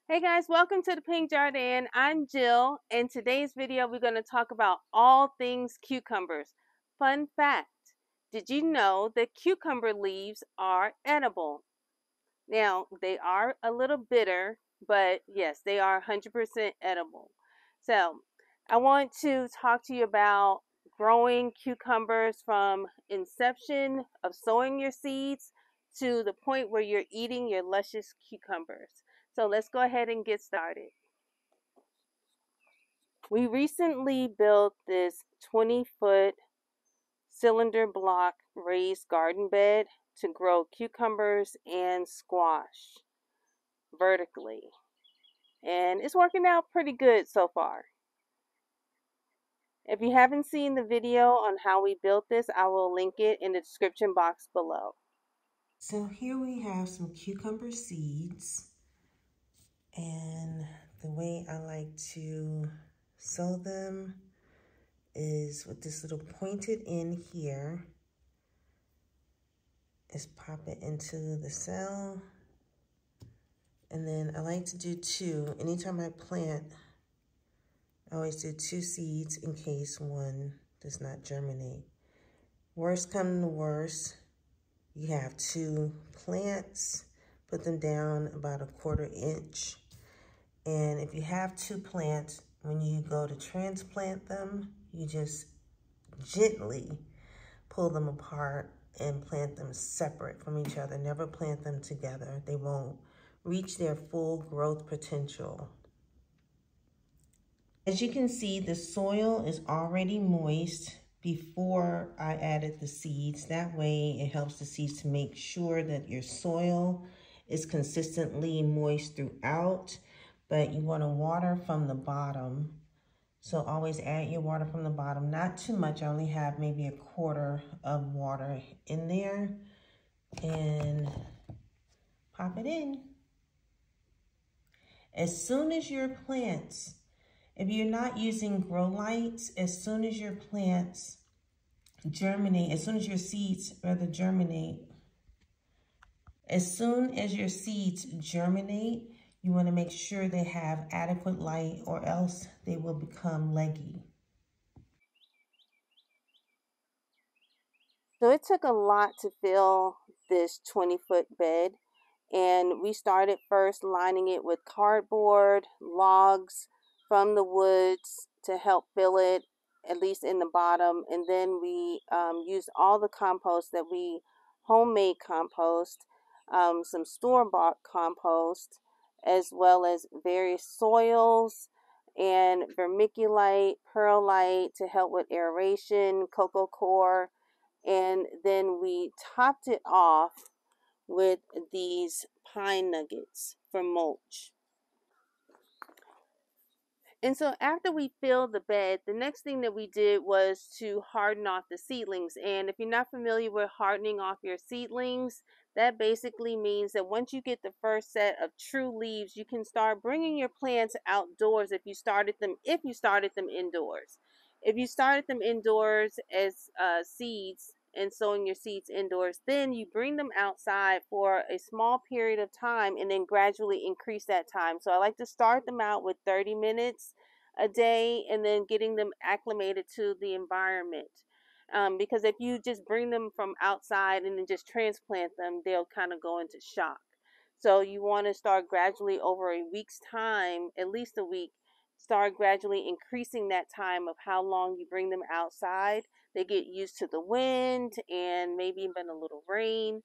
Hey guys, welcome to the Pink Jardin. I'm Jill. In today's video, we're going to talk about all things cucumbers. Fun fact, did you know that cucumber leaves are edible? Now, they are a little bitter, but yes, they are 100% edible. So, I want to talk to you about growing cucumbers from inception of sowing your seeds to the point where you're eating your luscious cucumbers. So let's go ahead and get started. We recently built this 20-foot cylinder block raised garden bed to grow cucumbers and squash vertically. And it's working out pretty good so far. If you haven't seen the video on how we built this, I will link it in the description box below. So here we have some cucumber seeds, and the way I like to sow them is with this little pointed end here. Is pop it into the cell, and then I like to do two. Anytime I plant, I always do two seeds in case one does not germinate. Worst come to worst, you have two plants, put them down about 1/4 inch. And if you have two plants, when you go to transplant them, you just gently pull them apart and plant them separate from each other. Never plant them together. They won't reach their full growth potential. As you can see, the soil is already moist before I added the seeds. That way it helps the seeds to make sure that your soil is consistently moist throughout, but you want to water from the bottom. So always add your water from the bottom, not too much. I only have maybe 1/4 of water in there, and pop it in. As soon as your plants, if you're not using grow lights, as soon as your plants germinate, as soon as your seeds germinate, you want to make sure they have adequate light, or else they will become leggy. So it took a lot to fill this 20-foot bed. And we started first lining it with cardboard, logs from the woods to help fill it, at least in the bottom. And then we used all the compost that we homemade compost, some store-bought compost, as well as various soils and vermiculite, perlite to help with aeration, cocoa coir. And then we topped it off with these pine nuggets for mulch. And so after we filled the bed, the next thing that we did was to harden off the seedlings. And if you're not familiar with hardening off your seedlings, that basically means that once you get the first set of true leaves, you can start bringing your plants outdoors if you started them indoors. If you started them indoors as seeds and sowing your seeds indoors, then you bring them outside for a small period of time and then gradually increase that time. So I like to start them out with 30 minutes a day and then getting them acclimated to the environment. Because if you just bring them from outside and then just transplant them, they'll kind of go into shock. So you want to start gradually over a week's time, at least a week, start gradually increasing that time of how long you bring them outside. They get used to the wind and maybe even a little rain.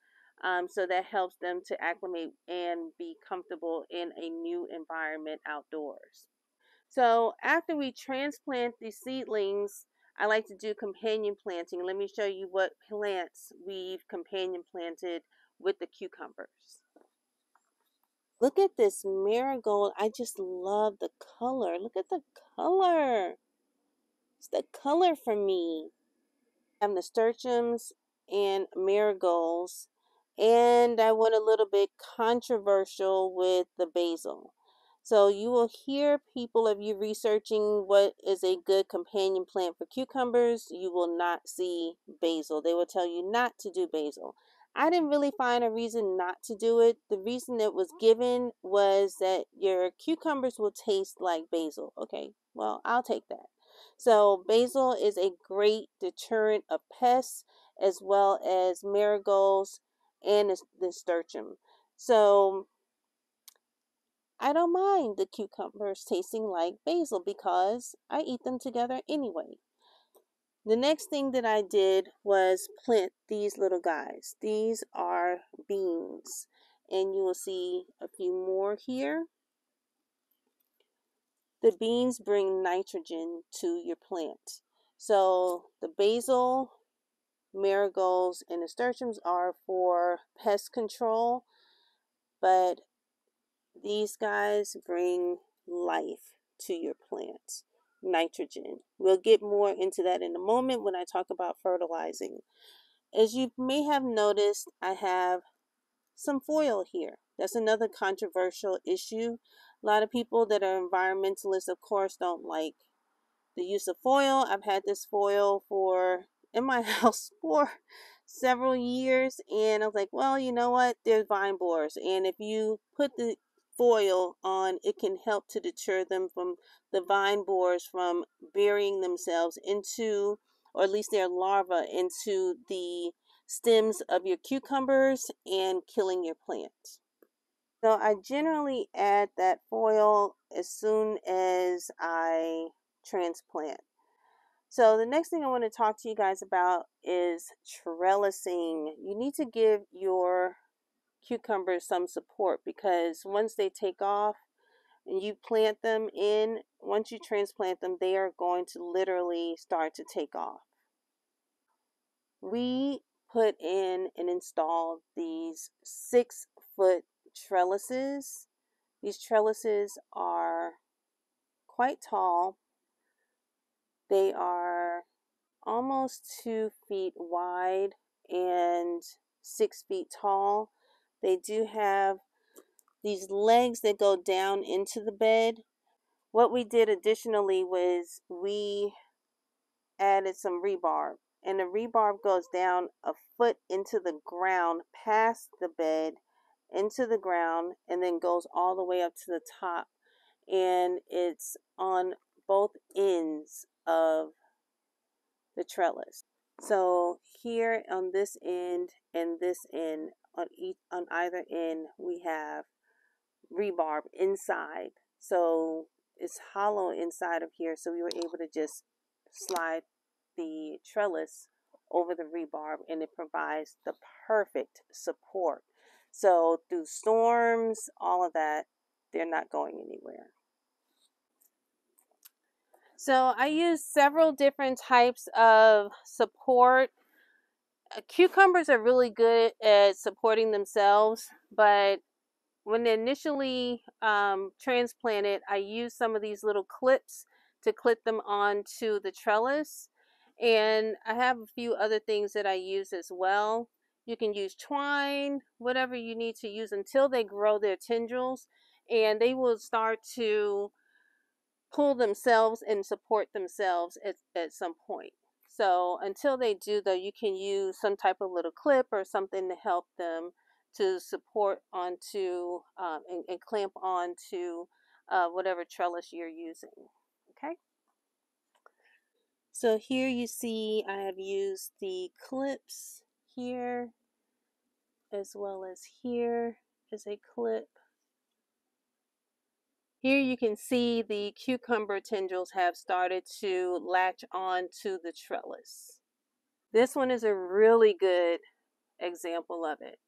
So that helps them to acclimate and be comfortable in a new environment outdoors. So after we transplant the seedlings, I like to do companion planting. Let me show you what plants we've companion planted with the cucumbers. Look at this marigold. I just love the color. Look at the color. It's the color for me. I have nasturtiums and marigolds. And I went a little bit controversial with the basil. So you will hear people, of you researching what is a good companion plant for cucumbers, you will not see basil. They will tell you not to do basil. I didn't really find a reason not to do it. The reason that was given was that your cucumbers will taste like basil. Okay, well, I'll take that. So basil is a great deterrent of pests as well as marigolds and the nasturtium. So I don't mind the cucumbers tasting like basil because I eat them together anyway. The next thing that I did was plant these little guys. These are beans, and you will see a few more here. The beans bring nitrogen to your plant. So the basil, marigolds, and nasturtiums are for pest control, but these guys bring life to your plant, nitrogen. We'll get more into that in a moment when I talk about fertilizing. As you may have noticed, I have some foil here. That's another controversial issue. A lot of people that are environmentalists, of course, don't like the use of foil. I've had this foil in my house for several years, and I was like, well, you know what? There's vine borers, and if you put the foil on, it can help to deter them from the vine borers from burying themselves into, or at least their larvae, into the stems of your cucumbers and killing your plant. So I generally add that foil as soon as I transplant. So the next thing I want to talk to you guys about is trellising. You need to give your cucumbers some support because once they take off and you plant them in, once you transplant them, they are going to literally start to take off. We put in and installed these 6-foot trellises. These trellises are quite tall. They are almost 2 feet wide and 6 feet tall. They do have these legs that go down into the bed. What we did additionally was we added some rebarb, and the rebarb goes down a foot into the ground past the bed into the ground and then goes all the way up to the top, and it's on both ends of the trellis. So here on this end and this end, on either end, we have rebarb inside. So it's hollow inside of here. So we were able to just slide the trellis over the rebarb, and it provides the perfect support. So through storms, all of that, they're not going anywhere. So I use several different types of support. Cucumbers are really good at supporting themselves, but when they initially transplanted, I used some of these little clips to clip them onto the trellis. And I have a few other things that I use as well. You can use twine, whatever you need to use until they grow their tendrils, and they will start to pull themselves and support themselves at some point. So until they do, though, you can use some type of little clip or something to help them to support onto and clamp onto whatever trellis you're using. Okay. So here you see I have used the clips here as well as here is a clip. Here you can see the cucumber tendrils have started to latch on to the trellis. This one is a really good example of it.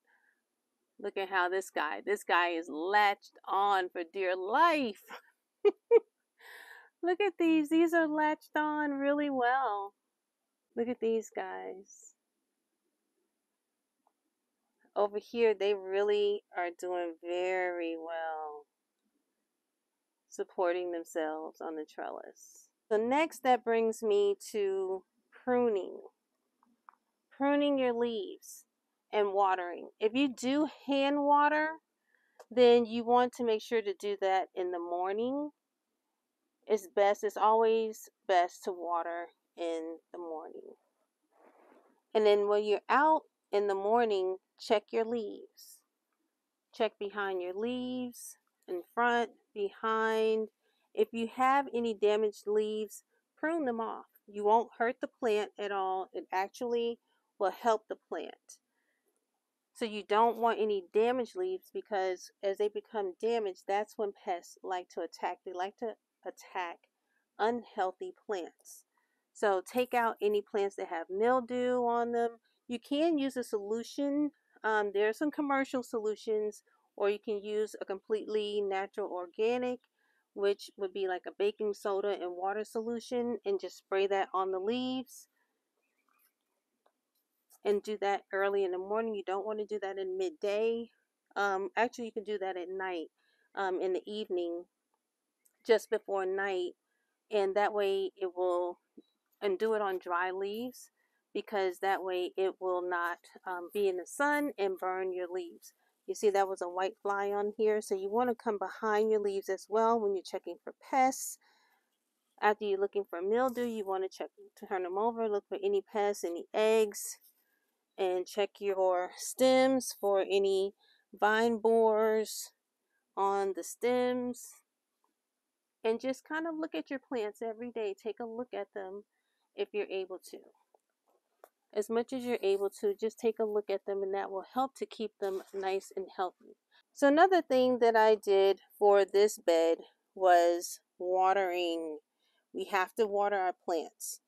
Look at how this guy is latched on for dear life. Look at these are latched on really well. Look at these guys. Over here, they really are doing very well, supporting themselves on the trellis. So next, that brings me to pruning. Pruning your leaves and watering. If you do hand water, then you want to make sure to do that in the morning. It's always best to water in the morning. And then when you're out in the morning, check your leaves. Check behind your leaves, in front, behind. If you have any damaged leaves, prune them off. You won't hurt the plant at all. It actually will help the plant. So you don't want any damaged leaves, because as they become damaged, that's when pests like to attack. They like to attack unhealthy plants. So take out any plants that have mildew on them. You can use a solution. There are some commercial solutions, or you can use a completely natural organic, which would be like a baking soda and water solution, and just spray that on the leaves. And do that early in the morning. You don't want to do that in midday. Actually, you can do that at night, in the evening, just before night, and that way it will, and do it on dry leaves, because that way it will not be in the sun and burn your leaves. You see that was a white fly on here, so you want to come behind your leaves as well when you're checking for pests. After you're looking for mildew, you want to check, turn them over, look for any pests, any eggs, and check your stems for any vine borers on the stems. And just kind of look at your plants every day. Take a look at them if you're able to. As much as you're able to, just take a look at them, and that will help to keep them nice and healthy. So another thing that I did for this bed was watering. We have to water our plants.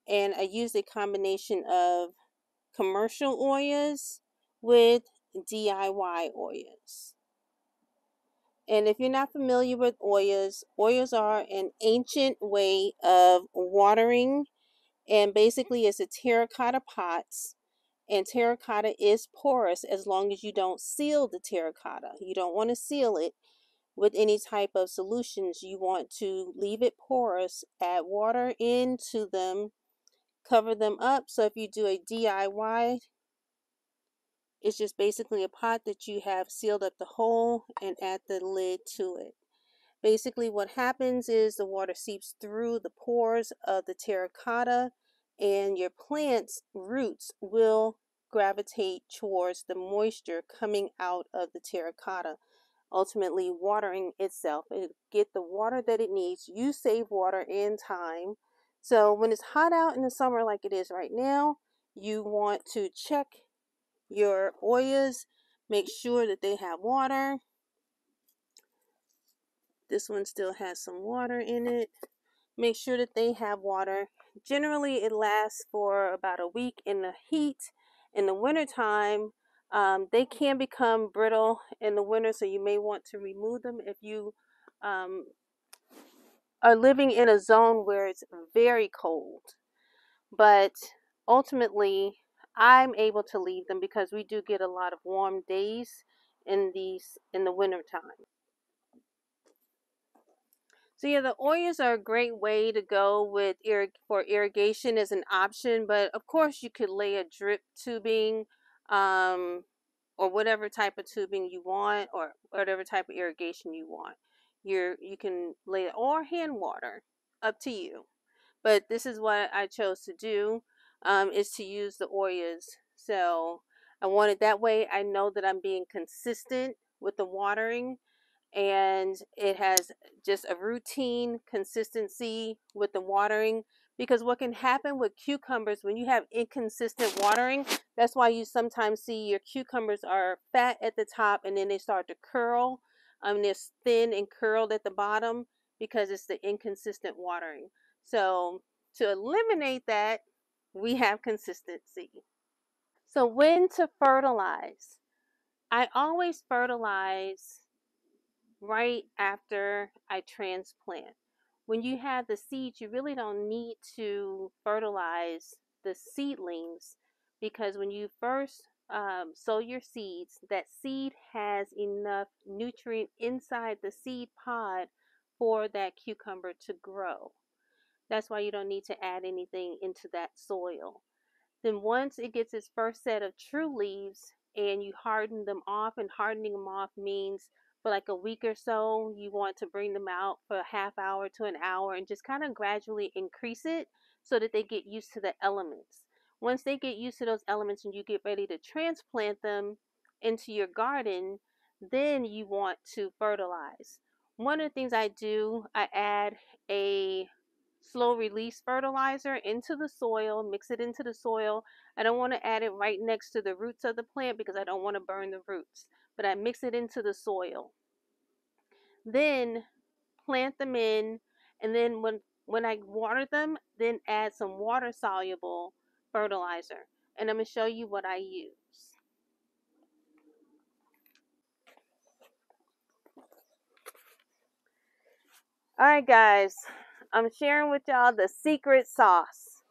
And I used a combination of commercial oils with DIY oils. And if you're not familiar with oils, oils are an ancient way of watering, and basically it's a terracotta pots, and terracotta is porous as long as you don't seal the terracotta. You don't want to seal it with any type of solutions. You want to leave it porous, add water into them, cover them up. So if you do a DIY, it's just basically a pot that you have sealed up the hole and add the lid to it. Basically what happens is the water seeps through the pores of the terracotta, and your plant's roots will gravitate towards the moisture coming out of the terracotta, ultimately watering itself. It get the water that it needs. You save water and time. So when it's hot out in the summer like it is right now, you want to check your oils, make sure that they have water. This one still has some water in it. Make sure that they have water. Generally, it lasts for about a week in the heat. In the wintertime, they can become brittle in the winter, so you may want to remove them if you um, are living in a zone where it's very cold. But ultimately, I'm able to leave them because we do get a lot of warm days in the winter time. So yeah, the oils are a great way to go with for irrigation as an option, but of course you could lay a drip tubing, um, or whatever type of tubing you want, or whatever type of irrigation you want. You can lay it, or hand water, up to you. But this is what I chose to do, is to use the oils. So I wanted, that way I know that I'm being consistent with the watering, and it has just a routine consistency with the watering. Because what can happen with cucumbers when you have inconsistent watering, that's why you sometimes see your cucumbers are fat at the top and then they start to curl. They're thin and curled at the bottom because it's the inconsistent watering. So to eliminate that, we have consistency. So when to fertilize? I always fertilize right after I transplant. When you have the seeds, you really don't need to fertilize the seedlings, because when you first sow your seeds, that seed has enough nutrient inside the seed pod for that cucumber to grow. That's why you don't need to add anything into that soil. Then once it gets its first set of true leaves and you harden them off, and hardening them off means for like a week or so, you want to bring them out for a half hour to an hour and just kind of gradually increase it so that they get used to the elements. Once they get used to those elements and you get ready to transplant them into your garden, then you want to fertilize. One of the things I do, I add a slow release fertilizer into the soil, mix it into the soil. I don't want to add it right next to the roots of the plant because I don't want to burn the roots, but I mix it into the soil. Then plant them in, and then when I water them, then add some water soluble fertilizer. And I'm going to show you what I use. All right, guys, I'm sharing with y'all the secret sauce.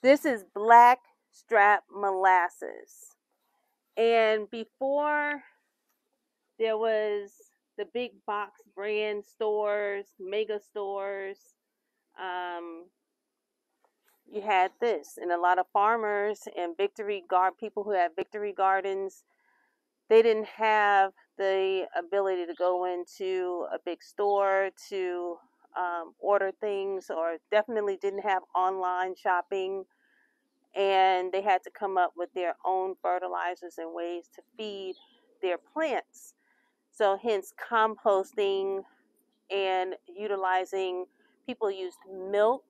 This is black strap molasses. And before there was the big box brand stores, mega stores, um, you had this. And a lot of farmers and people who had victory gardens, they didn't have the ability to go into a big store to order things, or definitely didn't have online shopping, and they had to come up with their own fertilizers and ways to feed their plants. So hence composting and utilizing, people used milk.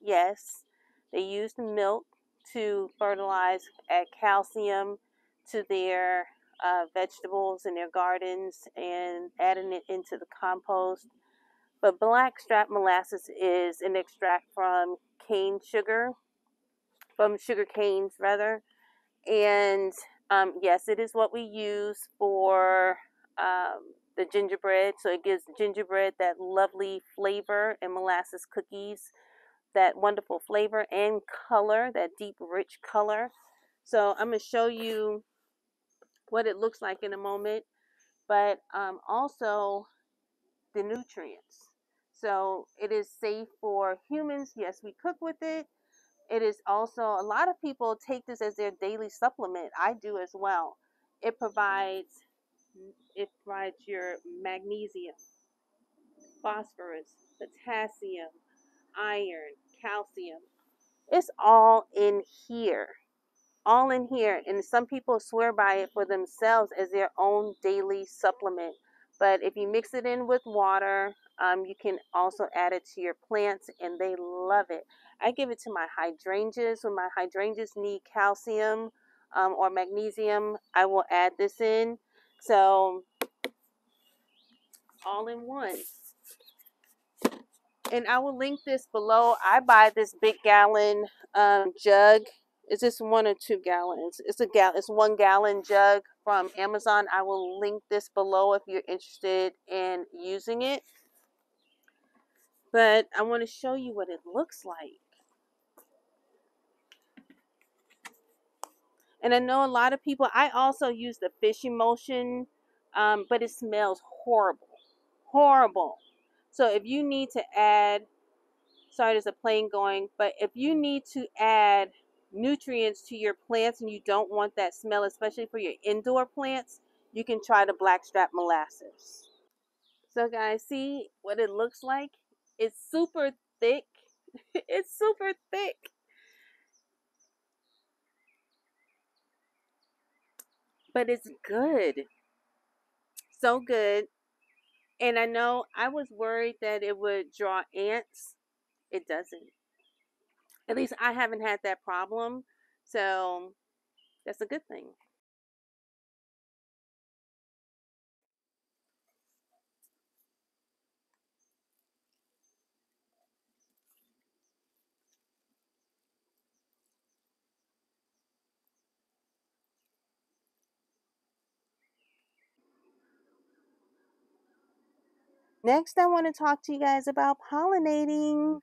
Yes, they used milk to fertilize, add calcium to their vegetables in their gardens and adding it into the compost. But blackstrap molasses is an extract from cane sugar, from sugar canes rather. And yes, it is what we use for the gingerbread. So it gives gingerbread that lovely flavor, and molasses cookies that wonderful flavor and color, that deep, rich color. So I'm going to show you what it looks like in a moment, but also the nutrients. So it is safe for humans. Yes, we cook with it. It is also, a lot of people take this as their daily supplement. I do as well. It provides your magnesium, phosphorus, potassium, iron, calcium. It's all in here. All in here. And some people swear by it for themselves as their own daily supplement. But if you mix it in with water, you can also add it to your plants, and they love it. I give it to my hydrangeas. When my hydrangeas need calcium or magnesium, I will add this in. So, all in one. And I will link this below. I buy this big gallon jug. Is this 1 or 2 gallons? It's 1 gallon jug from Amazon. I will link this below if you're interested in using it. But I want to show you what it looks like. And I know a lot of people, I also use the fish emulsion, but it smells horrible. Horrible. So if you need to add, sorry, there's a plane going, but if you need to add nutrients to your plants and you don't want that smell, especially for your indoor plants, you can try the blackstrap molasses. So guys, see what it looks like? It's super thick. It's super thick. But it's good. So good. And I know I was worried that it would draw ants. It doesn't. At least I haven't had that problem. So that's a good thing. Next, I want to talk to you guys about pollinating.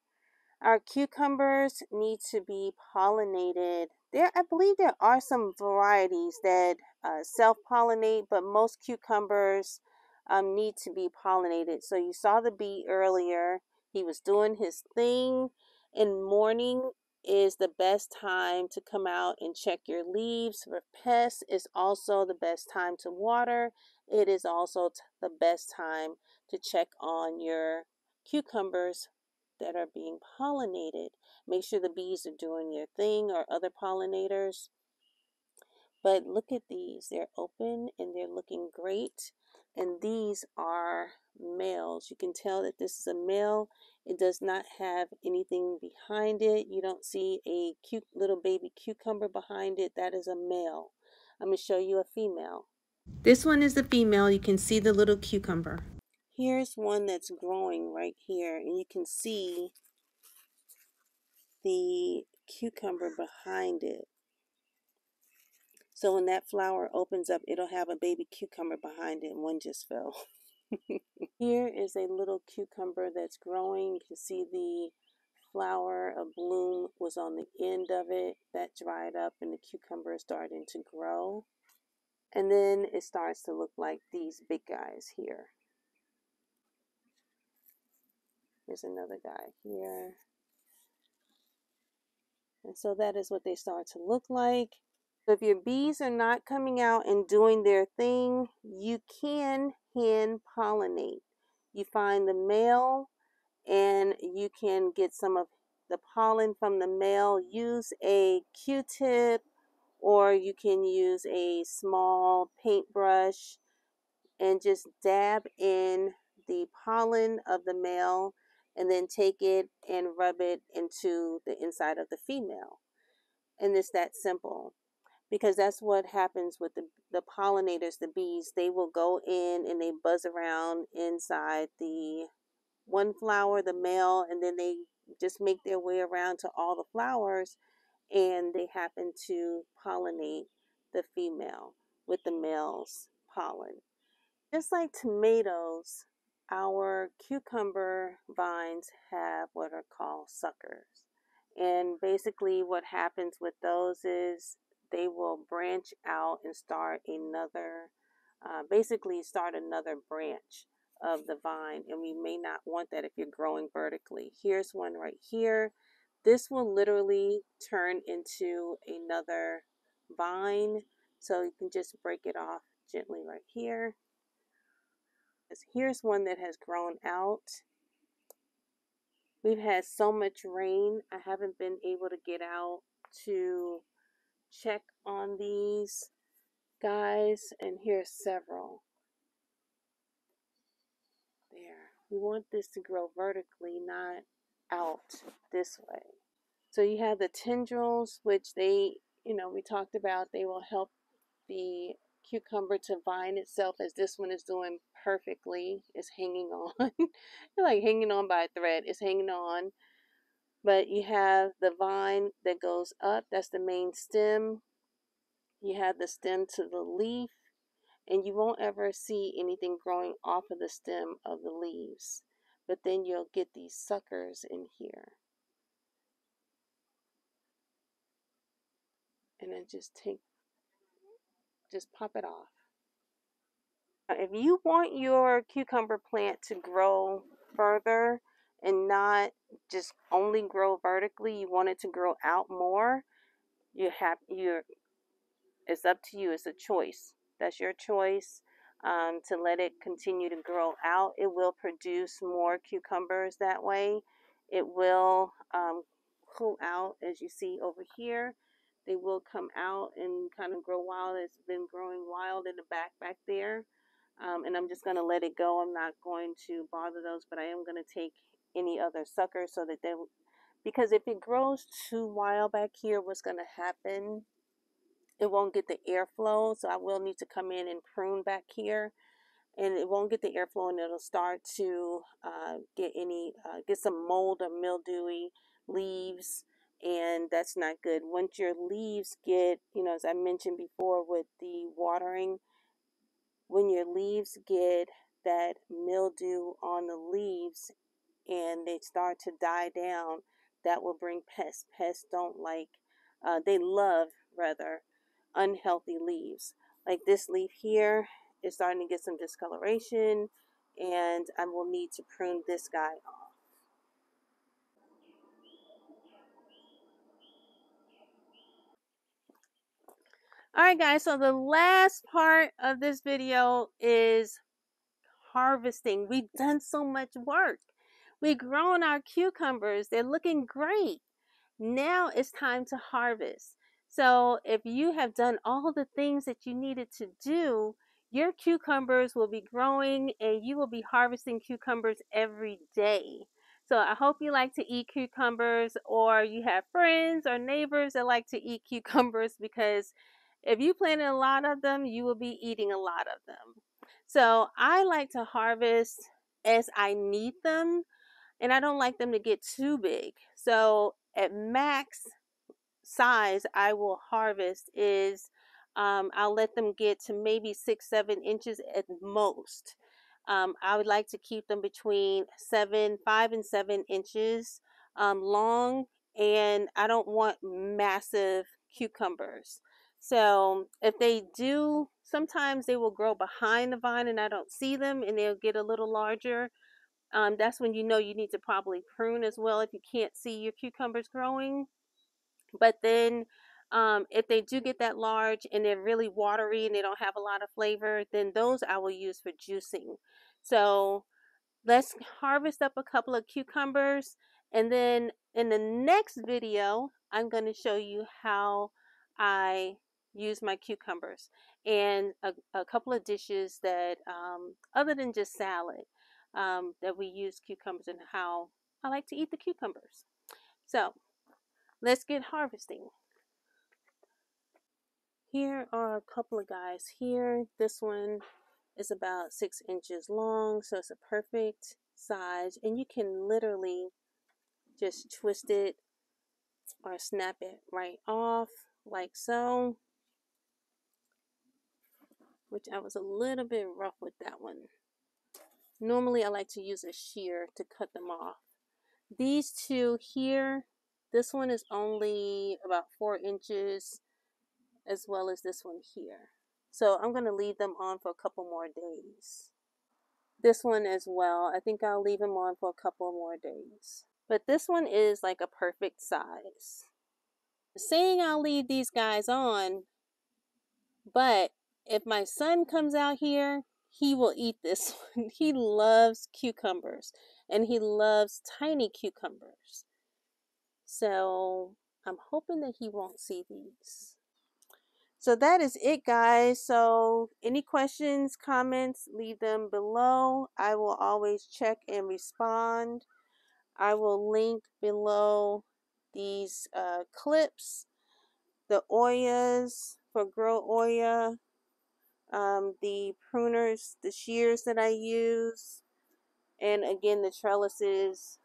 Our cucumbers need to be pollinated. I believe there are some varieties that self-pollinate, but most cucumbers need to be pollinated. So you saw the bee earlier. He was doing his thing. And morning is the best time to come out and check your leaves. For pests, is also the best time to water. It is also the best time to check on your cucumbers that are being pollinated. Make sure the bees are doing their thing or other pollinators. But look at these. They're open and they're looking great. And these are males. You can tell that this is a male. It does not have anything behind it. You don't see a cute little baby cucumber behind it. That is a male. I'm going to show you a female. This one is the female. You can see the little cucumber. Here's one that's growing right here, and you can see the cucumber behind it. So when that flower opens up, it'll have a baby cucumber behind it, and one just fell. Here is a little cucumber that's growing. You can see the flower of bloom was on the end of it. That dried up, and the cucumber is starting to grow. And then it starts to look like these big guys here. There's another guy here. And so that is what they start to look like. So if your bees are not coming out and doing their thing, you can hand pollinate. You find the male and you can get some of the pollen from the male. Use a Q-tip or you can use a small paintbrush and just dab in the pollen of the male and then take it and rub it into the inside of the female. And it's that simple, because that's what happens with the pollinators, the bees. They will go in and they buzz around inside the one flower, the male, and then they just make their way around to all the flowers, and they happen to pollinate the female with the male's pollen. Just like tomatoes, our cucumber vines have what are called suckers. And basically what happens with those is they will branch out and start another, basically start another branch of the vine. And we may not want that if you're growing vertically. Here's one right here. This will literally turn into another vine. So you can just break it off gently right here. Here's one that has grown out. We've had so much rain, I haven't been able to get out to check on these guys, and here's several. There. We want this to grow vertically, not out this way. So you have the tendrils, which they, we talked about, they will help the cucumber to vine itself, as this one is doing perfectly. It's hanging on. You're like hanging on by a thread. It's hanging on. But you have the vine that goes up. That's the main stem. You have the stem to the leaf. And you won't ever see anything growing off of the stem of the leaves. But then you'll get these suckers in here. And then just pop it off. If you want your cucumber plant to grow further and not just only grow vertically, you want it to grow out more, it's up to you. It's a choice. That's your choice, to let it continue to grow out. It will produce more cucumbers that way. It will pull out, as you see over here. They will come out and kind of grow wild. It's been growing wild in the back there. And I'm just going to let it go. I'm not going to bother those, but I am going to take any other suckers so that they, because if it grows too wild back here, what's going to happen, it won't get the airflow. So I will need to come in and prune back here, and it won't get the airflow, and it'll start to get some mold or mildewy leaves, and that's not good. Once your leaves get, as I mentioned before with the watering, when your leaves get that mildew on the leaves and they start to die down, that will bring pests. Pests don't like, they love rather, unhealthy leaves. Like this leaf here is starting to get some discoloration, and I will need to prune this guy off. Alright guys, so the last part of this video is harvesting. We've done so much work. We've grown our cucumbers. They're looking great. Now it's time to harvest. So if you have done all the things that you needed to do, your cucumbers will be growing and you will be harvesting cucumbers every day. So I hope you like to eat cucumbers, or you have friends or neighbors that like to eat cucumbers, because if you planted a lot of them, you will be eating a lot of them. So I like to harvest as I need them, and I don't like them to get too big. So at max size I will harvest is, I'll let them get to maybe 6-7 inches at most. I would like to keep them between 5 and 7 inches long, and I don't want massive cucumbers. So if they do, sometimes they will grow behind the vine and I don't see them, and they'll get a little larger. That's when you know you need to probably prune as well if you can't see your cucumbers growing. But then if they do get that large and they're really watery and they don't have a lot of flavor, then those I will use for juicing. So let's harvest up a couple of cucumbers, and then in the next video I'm going to show you how I use my cucumbers, and a couple of dishes that other than just salad, that we use cucumbers, and how I like to eat the cucumbers. So let's get harvesting. Here are a couple of guys here. This one is about 6 inches long, so it's a perfect size, and you can literally just twist it or snap it right off like so, which I was a little bit rough with that one. Normally I like to use a shear to cut them off. These two here, this one is only about 4 inches, as well as this one here. So I'm going to leave them on for a couple more days. This one as well, I think I'll leave them on for a couple more days. But this one is like a perfect size. Saying I'll leave these guys on, but if my son comes out here, he will eat this one. He loves cucumbers, and he loves tiny cucumbers. So I'm hoping that he won't see these. So that is it, guys. So any questions, comments, leave them below. I will always check and respond. I will link below these clips, the Oyas for Grow Oya, the pruners, the shears that I use, and again the trellises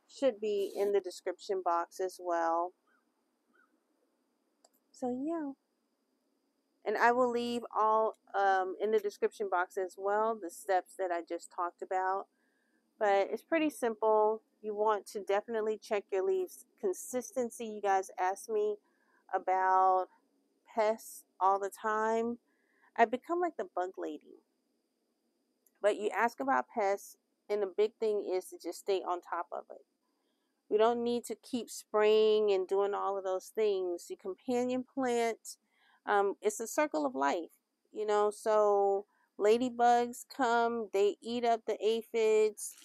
should be in the description box as well. So yeah. And I will leave all in the description box as well, the steps that I just talked about. But it's pretty simple. You want to definitely check your leaves. Consistency, you guys ask me about pests all the time. I've become like the bug lady. But you ask about pests, and the big thing is to just stay on top of it. We don't need to keep spraying and doing all of those things. You companion plant, it's a circle of life, you know. So ladybugs come, they eat up the aphids,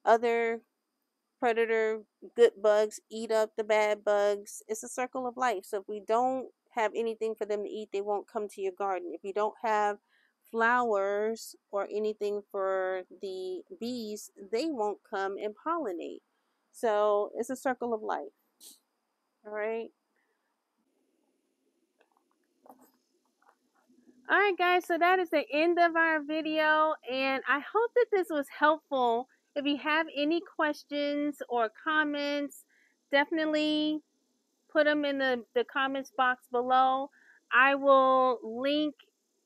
other predator good bugs eat up the bad bugs. It's a circle of life. So if we don't have anything for them to eat, they won't come to your garden. If you don't have flowers or anything for the bees, they won't come and pollinate. So it's a circle of life. All right. All right, guys. So that is the end of our video, and I hope that this was helpful. If you have any questions or comments, definitely put them in the comments box below. I will link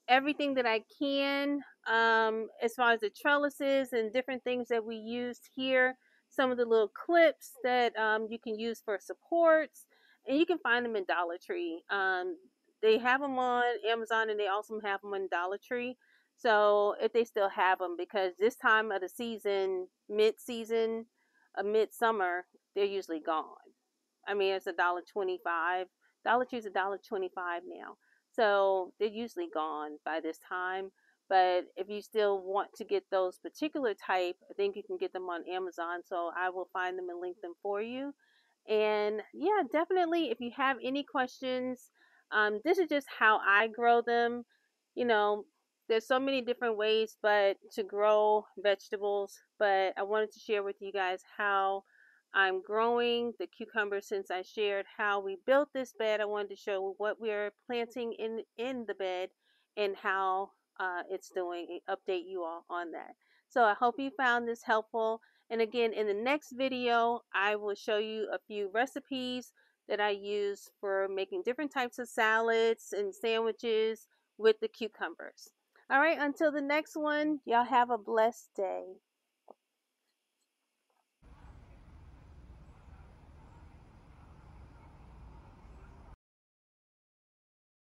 everything that I can, as far as the trellises and different things that we used here. Some of the little clips that you can use for supports, and you can find them in Dollar Tree. They have them on Amazon, and they also have them on Dollar Tree. So if they still have them, because this time of the season, mid-season, midsummer, they're usually gone. I mean, it's $1.25. Dollar Tree's $1.25 now. So they're usually gone by this time. But if you still want to get those particular type, I think you can get them on Amazon. So I will find them and link them for you. And yeah, definitely, if you have any questions, this is just how I grow them. You know, there's so many different ways but to grow vegetables, but I wanted to share with you guys how I'm growing the cucumbers. Since I shared how we built this bed, I wanted to show what we're planting in the bed and how it's doing, update you all on that. So I hope you found this helpful. And again, in the next video, I will show you a few recipes that I use for making different types of salads and sandwiches with the cucumbers. All right, until the next one, y'all have a blessed day.